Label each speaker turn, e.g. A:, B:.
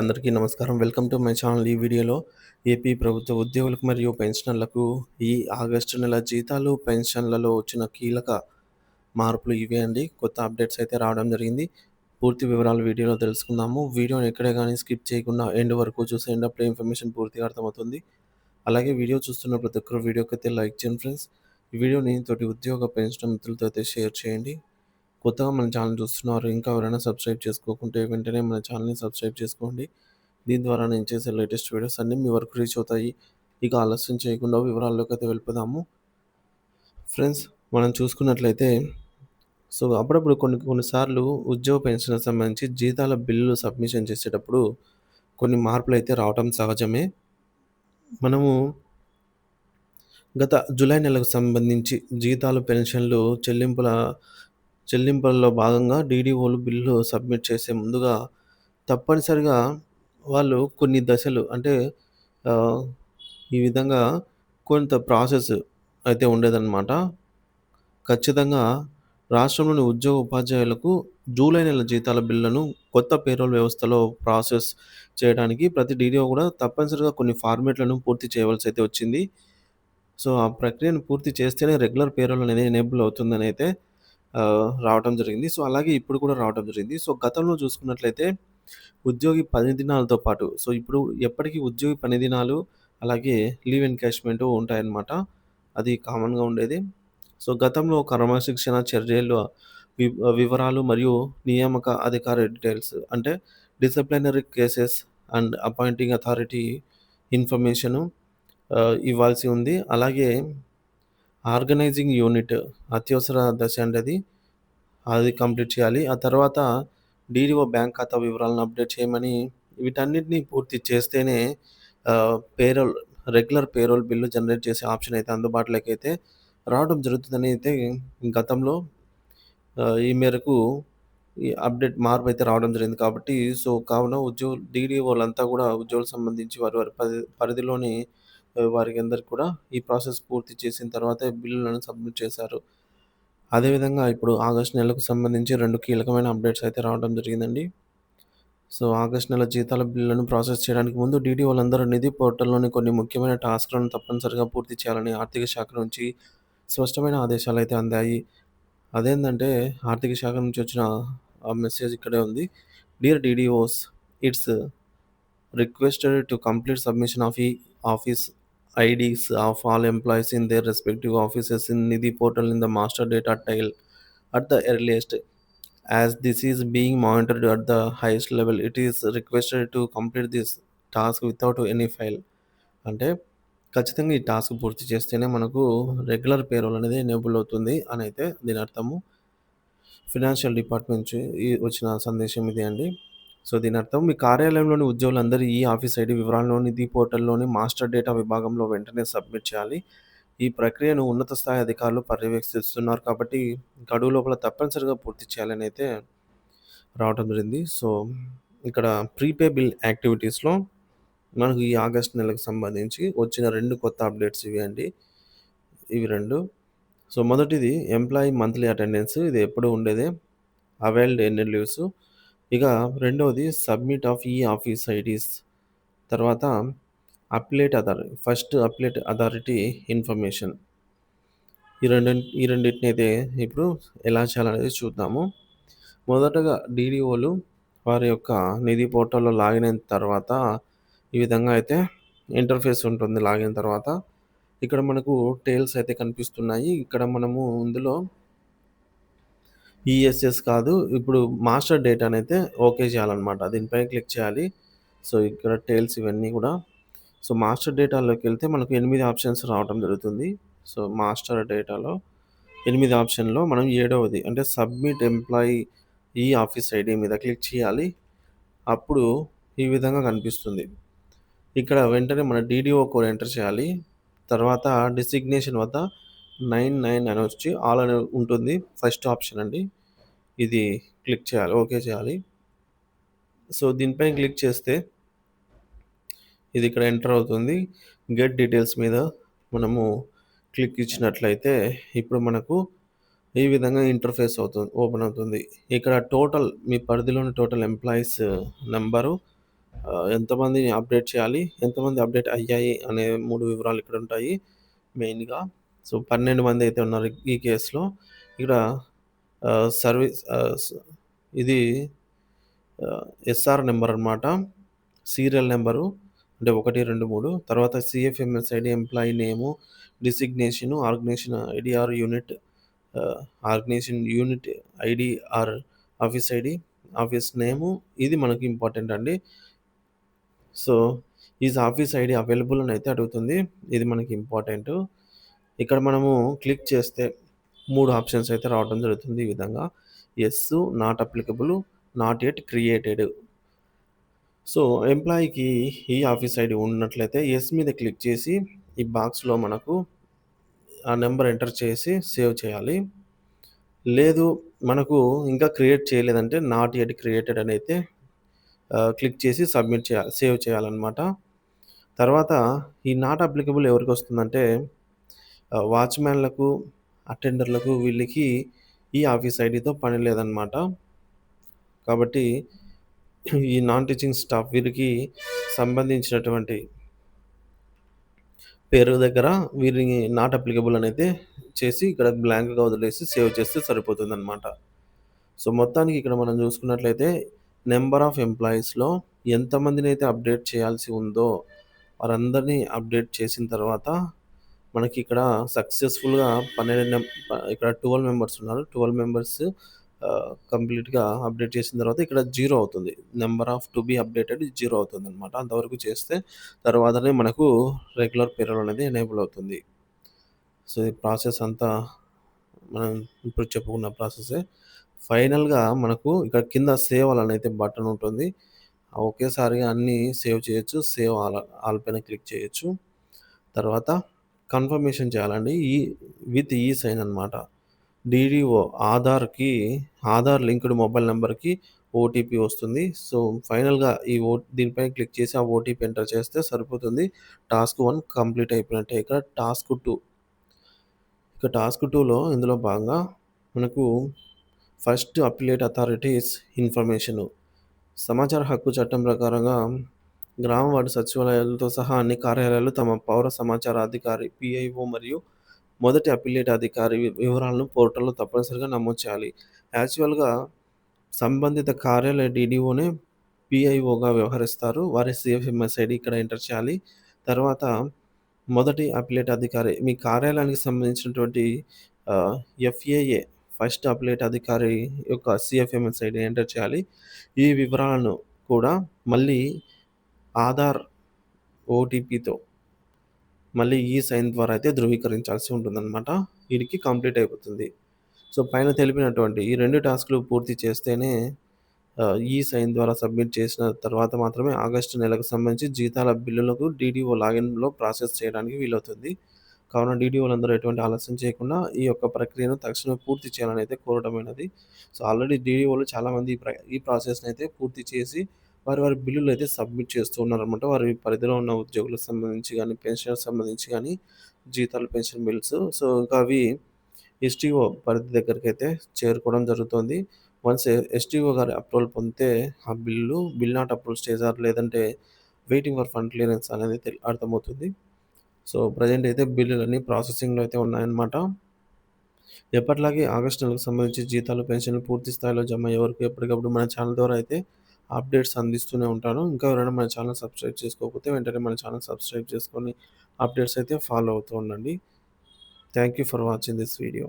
A: అందరికీ నమస్కారం. Welcome to my channel. ఈ వీడియోలో ఏపీ ప్రభుత్వ ఉద్యోగులకు మరియు పెన్షనర్లకు ఈ ఆగస్టు నెల జీతాలు, పెన్షన్లలో వచ్చిన కీలక మార్పులు ఇవే అండి. కొత్త అప్డేట్స్ అయితే రావడం జరిగింది. పూర్తి వివరాలు వీడియోలో తెలుసుకుందాము. వీడియోని ఎక్కడే గానీ స్కిప్ చేయకుండా ఎండ్ వరకు చూసేయండి. అప్పుడే ఇన్ఫర్మేషన్ పూర్తిగా అర్థమవుతుంది. అలాగే వీడియో చూస్తున్న ప్రతి ఒక్కరు వీడియోకైతే లైక్ చేయండి ఫ్రెండ్స్. ఈ వీడియోని తోటి ఉద్యోగ పెన్షన్ మిత్రులతో అయితే షేర్ చేయండి. కొత్తగా మన ఛానల్ చూస్తున్నారు, ఇంకా ఎవరైనా సబ్స్క్రైబ్ చేసుకోకుంటే వెంటనే మన ఛానల్ని సబ్స్క్రైబ్ చేసుకోండి. దీని ద్వారా నేను చేసే లేటెస్ట్ వీడియోస్ అన్నీ మీ వరకు రీచ్ అవుతాయి. ఇక ఆలస్యం చేయకుండా వివరాల్లోకి అయితే వెళ్ళిపోదాము. ఫ్రెండ్స్, మనం చూసుకున్నట్లయితే అప్పుడప్పుడు కొన్నిసార్లు ఉద్యోగ పెన్షన్‌కి సంబంధించి జీతాల బిల్లులు సబ్మిషన్ చేసేటప్పుడు కొన్ని మార్పులైతే రావటం సహజమే. మనము గత జూలై నెలకు సంబంధించి జీతాలు, పెన్షన్లు చెల్లింపులలో భాగంగా డీడీఓలు బిల్లు సబ్మిట్ చేసే ముందుగా తప్పనిసరిగా వాళ్ళు కొన్ని దశలు అంటే ఆహ్, ఈ విధంగా కొంత ప్రాసెస్ అయితే ఉండేదన్నమాట. ఖచ్చితంగా రాష్ట్రంలోని ఉద్యోగ ఉపాధ్యాయులకు జూలై నెల జీతాల బిల్లులను కొత్త పేరోల్ వ్యవస్థలో ప్రాసెస్ చేయడానికి ప్రతి డీడీఓ కూడా తప్పనిసరిగా కొన్ని ఫార్మాట్‌లను పూర్తి చేయవలసైతే వచ్చింది. ఆ ప్రక్రియను పూర్తి చేస్తేనే రెగ్యులర్ పేరోల్ అనేది ఎనేబుల్ అవుతుందనైతే రావటం జరిగింది. అలాగే ఇప్పుడు కూడా రావటం జరిగింది. గతంలో చూసుకున్నట్లయితే ఉద్యోగి పని దినాలతో పాటు ఇప్పుడు ఎప్పటికి ఉద్యోగి పని దినాలు, అలాగే లీవ్ ఎన్‌కాష్‌మెంటు ఉంటాయన్నమాట. అది కామన్‌గా ఉండేది. గతంలో క్రమశిక్షణ చర్యలు వివరాలు మరియు నియామక అధికారి డీటెయిల్స్ అంటే disciplinary cases and appointing authority information ఇవ్వాల్సి ఉంది. అలాగే ఆర్గనైజింగ్ యూనిట్ అత్యవసర దశ అండి అది. అది కంప్లీట్ చేయాలి. ఆ తర్వాత డీడీఓ బ్యాంక్ ఖాతా వివరాలను అప్డేట్ చేయమని వీటన్నిటిని పూర్తి చేస్తేనే payroll regular payroll bill generate చేసే ఆప్షన్ అయితే అందుబాటులోకి అయితే రావడం జరుగుతుందని అయితే గతంలో ఈ మేరకు ఈ అప్డేట్ మార్పు అయితే రావడం జరిగింది కాబట్టి కావున డీడీఓలంతా కూడా ఉద్యోగులకు సంబంధించి వారి వారి పరిధిలోని వారికి అందరికి కూడా ఈ ప్రాసెస్ పూర్తి చేసిన తర్వాతే బిల్లులను సబ్మిట్ చేశారు. అదేవిధంగా ఇప్పుడు ఆగస్టు నెలకు సంబంధించి 2 కీలకమైన అప్డేట్స్ అయితే రావడం జరిగిందండి. ఆగస్టు నెల జీతాల బిల్లులను ప్రాసెస్ చేయడానికి ముందు డీడీఓలందరూ నిధి పోర్టల్‌లోని కొన్ని ముఖ్యమైన టాస్క్‌లను తప్పనిసరిగా పూర్తి చేయాలని ఆర్థిక శాఖ నుంచి స్పష్టమైన ఆదేశాలైతే అందాయి. అదేందంటే ఆర్థిక శాఖ నుంచి వచ్చిన ఆ మెసేజ్ ఇక్కడే ఉంది. Dear DDOs, it's requested to complete submission of office IDs of all employees in their respective offices in Nidhi portal in the master data tile at the earliest. As this is being monitored at the highest level, it is requested to complete this task without any fail. అంటే ఖచ్చితంగా ఈ task పూర్తి చేస్తేనే మనకు regular payroll అనేది enable అవుతుంది అని అయితే దీని అర్థము. ఫినాన్షియల్ డిపార్ట్మెంట్ నుంచి వచ్చిన సందేశం ఇదే అండి. దీని అర్థం మీ కార్యాలయంలోని ఉద్యోగులందరూ ఈ ఆఫీస్ ఐడి వివరాలను నిధి పోర్టల్‌లోని మాస్టర్ డేటా విభాగంలో వెంటనే సబ్మిట్ చేయాలి. ఈ ప్రక్రియను ఉన్నత స్థాయి అధికారులు పర్యవేక్షిస్తున్నారు కాబట్టి గడువు లోపల తప్పనిసరిగా పూర్తి చేయాలని అయితే రావటం జరిగింది. ఇక్కడ ప్రీపే బిల్ యాక్టివిటీస్‌లో మనకు ఈ ఆగస్ట్ నెలకు సంబంధించి వచ్చిన 2 కొత్త అప్డేట్స్ ఇవి అండి. ఇవి 2. మొదటిది ఎంప్లాయీ మంత్లీ అటెండెన్స్, ఇది ఎప్పుడూ ఉండేదే. అవైల్డ్ ఎన్ని లీవ్స్. ఇక రెండవది సబ్మిట్ ఆఫ్ ఈ ఆఫీస్ ఐడీస్. తర్వాత ఫస్ట్ అప్లేట్ అథారిటీ ఇన్ఫర్మేషన్. ఈ రెండిటిని అయితే ఇప్పుడు ఎలా చేయాలనేది చూద్దాము. మొదటగా డీడీఓలు వారి యొక్క నిధి పోర్టల్‌లో లాగిన్ అయిన తర్వాత ఈ విధంగా అయితే ఇంటర్ఫేస్ ఉంటుంది. లాగిన తర్వాత ఇక్కడ మనకు టేల్స్ అయితే కనిపిస్తున్నాయి. ఇక్కడ మనము ఇందులో ఈఎస్ఎస్ కాదు, ఇప్పుడు మాస్టర్ డేటానైతే ఓకే చేయాలన్నమాట. దీనిపై క్లిక్ చేయాలి. ఇక్కడ టేల్స్ ఇవన్నీ కూడా మాస్టర్ డేటాలోకెళ్తే మనకు 8 ఆప్షన్స్ రావటం జరుగుతుంది. మాస్టర్ డేటాలో 8 ఆప్షన్‌లో మనం ఏడవది అంటే సబ్మిట్ ఎంప్లాయీ ఈ ఆఫీస్ ఐడీ మీద క్లిక్ చేయాలి. అప్పుడు ఈ విధంగా కనిపిస్తుంది. ఇక్కడ వెంటనే మన డీడీఓ కోడ్ ఎంటర్ చేయాలి. తర్వాత డిసిగ్నేషన్ వద్ద 99 అని వచ్చి ఆల్ అని ఉంటుంది. ఫస్ట్ ఆప్షన్ అండి. ఇది క్లిక్ చేయాలి. ఓకే చేయాలి. దీనిపైన క్లిక్ చేస్తే ఇది ఇక్కడ ఎంటర్ అవుతుంది. గెట్ డీటెయిల్స్ మీద మనము క్లిక్ ఇచ్చినట్లయితే ఇప్పుడు మనకు ఈ విధంగా ఇంటర్ఫేస్ ఓపెన్ అవుతుంది. ఇక్కడ టోటల్ మీ పరిధిలోని టోటల్ ఎంప్లాయీస్ నంబరు, ఎంతమందిని అప్డేట్ చేయాలి, ఎంతమంది అప్డేట్ అయ్యాయి అనే 3 వివరాలు ఇక్కడుంటాయి మెయిన్‌గా. సో, 12 మందైతే ఉన్నారు ఈ కేస్‌లో. ఇక్కడ సర్వీస్ ఇది ఎస్ఆర్ నంబర్ అనమాట. సీరియల్ నంబరు అంటే 1, 2, 3 తర్వాత CFMS ID, employee name, designation, organisation ID or unit organisation unit ID or office ID, office name ఇది మనకి ఇంపార్టెంట్ అండి. So, is office ID available అని అయితే అడుగుతుంది. ఇది మనకి ఇంపార్టెంటు. ఇక్కడ మనము క్లిక్ చేస్తే 3 ఆప్షన్స్ అయితే రావడం జరుగుతుంది ఈ విధంగా. Yes, not applicable, not yet created. So, ఎంప్లాయీకి ఈ ఆఫీస్ ఐడీ ఉన్నట్లయితే యెస్ మీద క్లిక్ చేసి ఈ బాక్స్‌లో మనకు ఆ నంబర్ ఎంటర్ చేసి సేవ్ చేయాలి. లేదు మనకు ఇంకా క్రియేట్ చేయలేదంటే నాట్ యెట్ క్రియేటెడ్ అని అయితే క్లిక్ చేసి సబ్మిట్ సేవ్ చేయాలన్నమాట. తర్వాత ఈ నాట్ అప్లికబుల్ ఎవరికొస్తుందంటే వాచ్‌మ్యాన్‌లకు, అటెండర్‌లకు వీళ్ళకి ఈ ఆఫీస్ ఐడీతో పని లేదనమాట. కాబట్టి ఈ నాన్ టీచింగ్ స్టాఫ్ వీరికి సంబంధించినటువంటి పేరు దగ్గర వీరిని నాట్ అప్లికబుల్ అనైతే చేసి ఇక్కడ బ్లాంక్‌గా వదిలేసి సేవ్ చేస్తే సరిపోతుందనమాట. సో, మొత్తానికి ఇక్కడ మనం చూసుకున్నట్లయితే నంబర్ ఆఫ్ ఎంప్లాయీస్‌లో ఎంతమందినైతే అప్డేట్ చేయాల్సి ఉందో వారందరిని అప్డేట్ చేసిన తర్వాత మనకిక్కడ సక్సెస్‌ఫుల్‌గా 12 ఇక్కడ 12 మెంబర్స్ ఉన్నారు. 12 మెంబర్స్ కంప్లీట్‌గా అప్డేట్ చేసిన తర్వాత ఇక్కడ 0 అవుతుంది. Number of to be updated 0 అవుతుందనమాట. అంతవరకు చేస్తే తర్వాతనే మనకు రెగ్యులర్ పేరోల్ అనేది ఎనేబుల్ అవుతుంది. సో, ఈ ప్రాసెస్ అంతా మనం ఇప్పుడు చెప్పుకున్న ప్రాసెసే. ఫైనల్‌గా మనకు ఇక్కడ కింద సేవ్ అని అయితే బటన్ ఉంటుంది. ఒకేసారిగా అన్నీ సేవ్ చేయొచ్చు. సేవ్ ఆల్ పైన క్లిక్ చేయొచ్చు. తర్వాత కన్ఫర్మేషన్ చేయాలండి. విత్ ఈ సైన్ అనమాట. డీడీఓ ఆధార్ లింక్డ్ మొబైల్ నంబర్‌కి ఓటీపీ వస్తుంది. సో, ఫైనల్‌గా దీనిపైన క్లిక్ చేసి ఆ ఓటీపీ ఎంటర్ చేస్తే సరిపోతుంది. టాస్క్ 1 కంప్లీట్ అయిపోయినట్టే. టాస్క్ 2లో ఇందులో భాగంగా మనకు ఫస్ట్ అప్పిలేట్ అథారిటీస్ ఇన్ఫర్మేషను. సమాచార హక్కు చట్టం ప్రకారంగా గ్రామ వార్డు సచివాలయాలతో సహా అన్ని కార్యాలయాలు తమ పౌర సమాచార అధికారి పీఐఓ మరియు మొదటి అప్పిలేట్ అధికారి వివరాలను పోర్టల్‌లో తప్పనిసరిగా నమోదు చేయాలి. యాక్చువల్‌గా సంబంధిత కార్యాలయ డీడీఓనే పీఐఓగా వ్యవహరిస్తారు. వారి సీఎఫ్ఎంఎస్ ఐడీ ఇక్కడ ఎంటర్ చేయాలి. తర్వాత మొదటి అప్పిలేట్ అధికారి మీ కార్యాలయానికి సంబంధించినటువంటి ఎఫ్ఏఏ ఫస్ట్ అప్పిలేట్ అధికారి యొక్క సీఎఫ్ఎంఎస్ ఐడీ ఎంటర్ చేయాలి. ఈ వివరాలను కూడా మళ్ళీ ఆధార్ ఓటీపీతో మళ్ళీ ఈ సైన్ ద్వారా అయితే ధృవీకరించాల్సి ఉంటుందన్నమాట. వీడికి కంప్లీట్ అయిపోతుంది. సో, పైన తెలిపినటువంటి ఈ 2 టాస్క్‌లు పూర్తి చేస్తేనే ఈ సైన్ ద్వారా సబ్మిట్ చేసిన తర్వాత మాత్రమే ఆగస్టు నెలకు సంబంధించి జీతాల బిల్లులకు డీడీఓ లాగిన్‌లో ప్రాసెస్ చేయడానికి వీలవుతుంది. కావున డీడీఓలందరూ ఎటువంటి ఆలస్యం చేయకుండా ఈ యొక్క ప్రక్రియను తక్షణమే పూర్తి చేయాలని అయితే కోరడమైనది. సో, ఆల్రెడీ డీడీఓలు చాలామంది ఈ ప్రాసెస్‌ని అయితే పూర్తి చేసి వారి బిల్లులైతే సబ్మిట్ చేస్తూ ఉన్నారనమాట. వారి పరిధిలో ఉన్న ఉద్యోగులకు సంబంధించి గానీ, పెన్షన్‌కి సంబంధించి గానీ, జీతాలు, పెన్షన్ బిల్స్. సో, ఇంకా అవి ఎస్టీఓ పరిధి దగ్గరికైతే చేరుకోవడం జరుగుతోంది. వన్స్ ఎస్టీఓ గారి అప్రూవల్ పొందితే ఆ bill not approved stage or లేదంటే వెయిటింగ్ ఫర్ ఫండ్ క్లియరెన్స్ అనేది అర్థమవుతుంది. సో, ప్రెజెంట్ అయితే బిల్లులన్నీ ప్రాసెసింగ్‌లో అయితే ఉన్నాయన్నమాట. ఎప్పటిలాగే ఆగస్టు నెలకు సంబంధించి జీతాలు, పెన్షన్‌లు పూర్తి స్థాయిలో జమ అయ్యే వరకు ఎప్పటికప్పుడు మన ఛానల్ ద్వారా అయితే అప్డేట్స్ అందిస్తూనే ఉంటాను. ఇంకా ఎవరైనా మన ఛానల్ సబ్స్క్రైబ్ చేసుకోకపోతే వెంటనే మన ఛానల్ సబ్స్క్రైబ్ చేసుకొని అప్డేట్స్ అయితే ఫాలో అవుతూ ఉండండి. Thank you for watching this video.